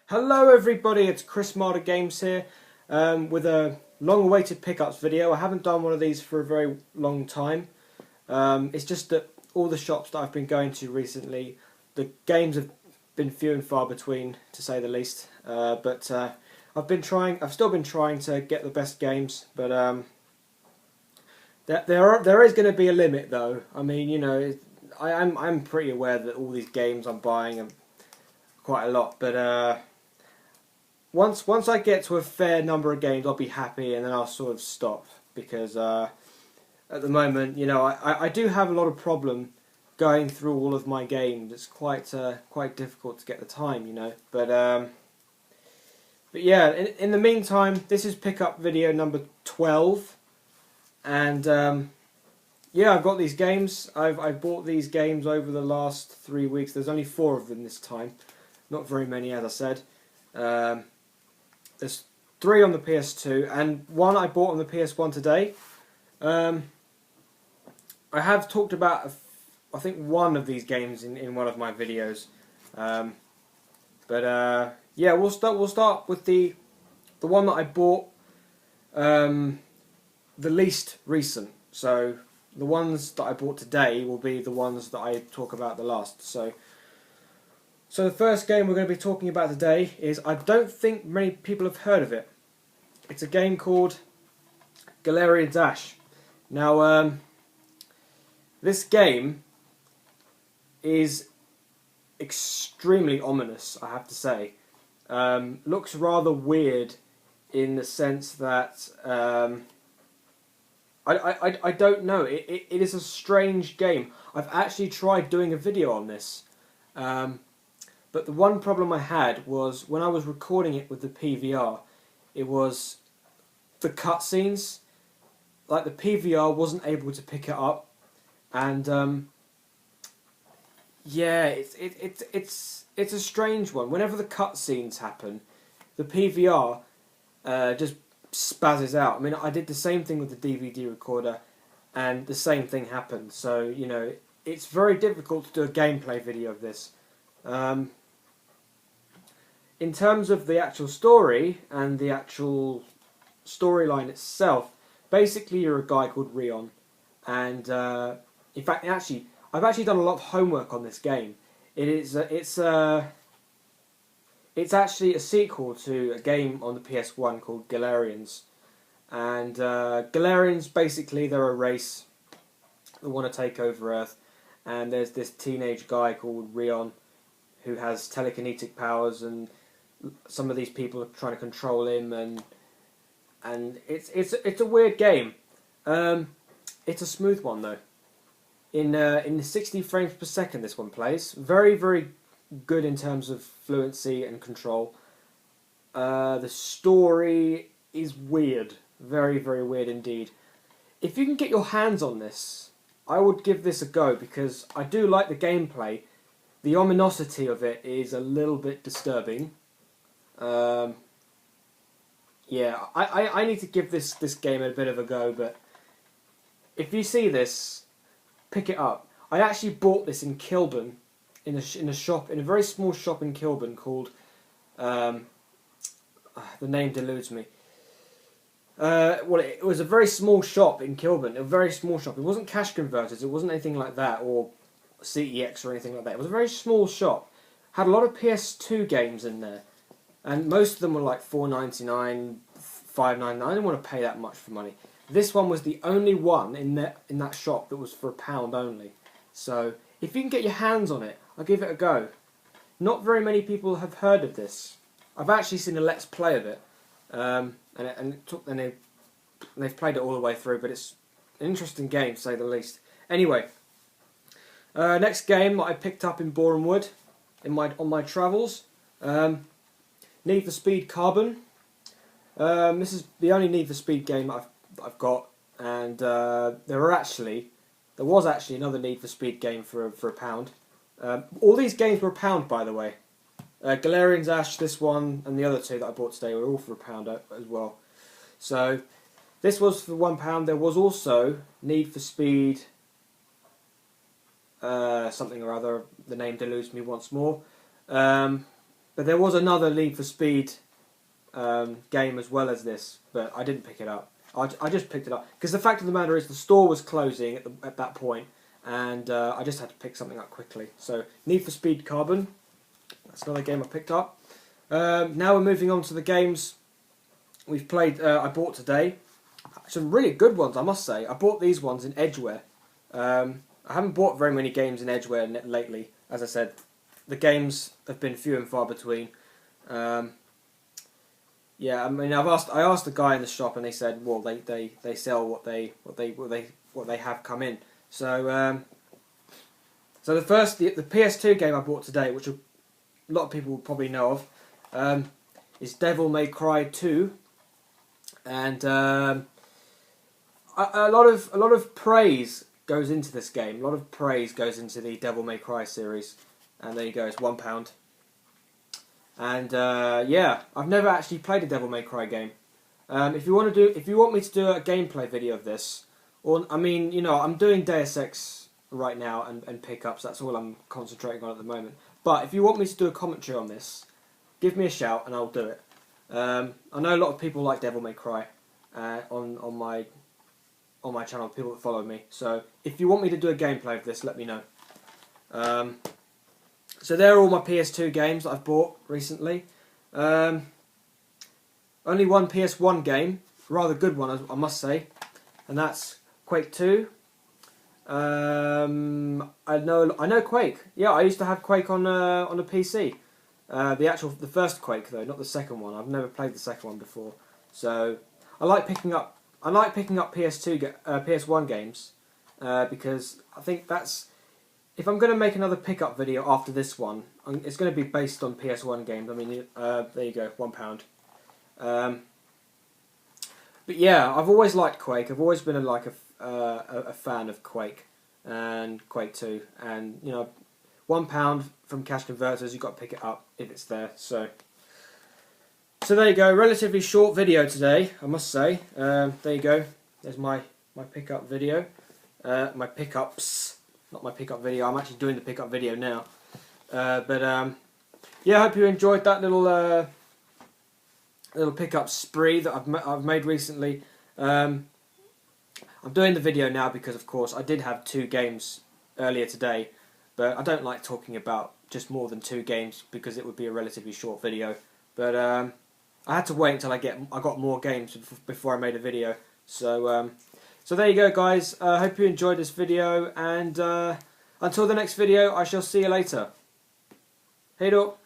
Hello everybody, it's Chris Marder Games here with a long-awaited pickups video. I haven't done one of these for a very long time. It's just that all the shops that I've been going to recently, the games have been few and far between, to say the least. But I've still been trying to get the best games, but there is going to be a limit though. I mean, you know, I'm pretty aware that all these games I'm buying are quite a lot, but once I get to a fair number of games, I'll be happy, and then I'll sort of stop because at the moment, you know, I do have a lot of problem going through all of my games. It's quite difficult to get the time, you know. But yeah, in the meantime, this is pickup video number 12, and yeah, I've got these games. I've bought these games over the last 3 weeks. There's only 4 of them this time, not very many, as I said. There's 3 on the PS2 and 1 I bought on the PS1 today. I have talked about I think 1 of these games in one of my videos, but yeah, we'll start with the one that I bought, the least recent. So the ones that I bought today will be the ones that I talk about the last. So the first game we're going to be talking about today is, I don't think many people have heard of it. It's a game called Gallieria Dash. Now, this game is extremely ominous, I have to say. Looks rather weird in the sense that I don't know. It is a strange game. I've actually tried doing a video on this. But the one problem I had was when I was recording it with the PVR, it was the cutscenes. Like, the PVR wasn't able to pick it up, and yeah, it's a strange one. Whenever the cutscenes happen, the PVR just spazzes out. I mean, I did the same thing with the DVD recorder, and the same thing happened. So, you know, it's very difficult to do a gameplay video of this. In terms of the actual story and the actual storyline itself, basically you're a guy called Rion, and in fact, I've actually done a lot of homework on this game. It's actually a sequel to a game on the PS1 called Gallerians, and Gallerians, basically they're a race that want to take over Earth, and there's this teenage guy called Rion who has telekinetic powers, and some of these people are trying to control him, and it's a weird game. It's a smooth one though. In 60 frames per second, this one plays very good in terms of fluency and control. The story is weird, very weird indeed. If you can get your hands on this, I would give this a go, because I do like the gameplay. The ominosity of it is a little bit disturbing. Yeah, I need to give this game a bit of a go, but if you see this, pick it up. I actually bought this in Kilburn, in a shop, in a very small shop in Kilburn called, the name deludes me. Well, it was a very small shop in Kilburn, a very small shop. It wasn't Cash Converters, it wasn't anything like that, or CEX or anything like that. It was a very small shop. Had a lot of PS2 games in there, and most of them were like $4.99, $5.99. I didn't want to pay that much for money. This one was the only one in that shop that was for £1 only. So if you can get your hands on it, I'll give it a go. Not very many people have heard of this. I've actually seen a Let's Play of it, and they've played it all the way through. But it's an interesting game, to say the least. Anyway. Next game that I picked up in Boreham Wood on my travels, Need for Speed Carbon. This is the only Need for Speed game I've got, and there was actually another Need for Speed game for £1. All these games were £1, by the way. Gallerian Dash, this one, and the other 2 that I bought today were all for £1 as well. So this was for £1. There was also Need for Speed something or other, the name deludes me once more. But there was another Need for Speed game as well as this, but I didn't pick it up. I just picked it up because the fact of the matter is the store was closing at that point, and I just had to pick something up quickly. So Need for Speed Carbon, that's another game I picked up. Now we're moving on to the games we've played. I bought today some really good ones, I must say. I bought these ones in Edgeware. I haven't bought very many games in Edgeware lately. As I said, the games have been few and far between. Yeah, I mean, I asked the guy in the shop, and they said, well, they sell what they have come in. So so the PS2 game I bought today, which a lot of people will probably know of, is Devil May Cry 2, and a lot of praise goes into this game. A lot of praise goes into the Devil May Cry series, and there you go. It's £1. And yeah, I've never actually played a Devil May Cry game. If you want me to do a gameplay video of this, or I mean, you know, I'm doing Deus Ex right now and pickups. That's all I'm concentrating on at the moment. But if you want me to do a commentary on this, give me a shout and I'll do it. I know a lot of people like Devil May Cry on my channel. People that follow me. So if you want me to do a gameplay of this, let me know. So there are all my PS2 games that I've bought recently. Only one PS1 game, rather good one I must say, and that's Quake 2. I know Quake. Yeah, I used to have Quake on a PC. The first Quake though, not the second one. I've never played the second one before. So I like picking up PS1 games because I think that's. If I'm going to make another pickup video after this one, it's going to be based on PS1 games. I mean, there you go, £1. But yeah, I've always liked Quake. I've always been a fan of Quake and Quake 2. And you know, £1 from Cash Converters. You've got to pick it up if it's there. So there you go. Relatively short video today, I must say. There you go. There's my pickup video. My pickups. Not my pickup video. I'm actually doing the pickup video now. Yeah, I hope you enjoyed that little pickup spree that I've made recently. I'm doing the video now because, of course, I did have 2 games earlier today, but I don't like talking about just more than 2 games because it would be a relatively short video. But I had to wait until I got more games before I made a video. So there you go, guys. I hope you enjoyed this video, and until the next video, I shall see you later. Hej då!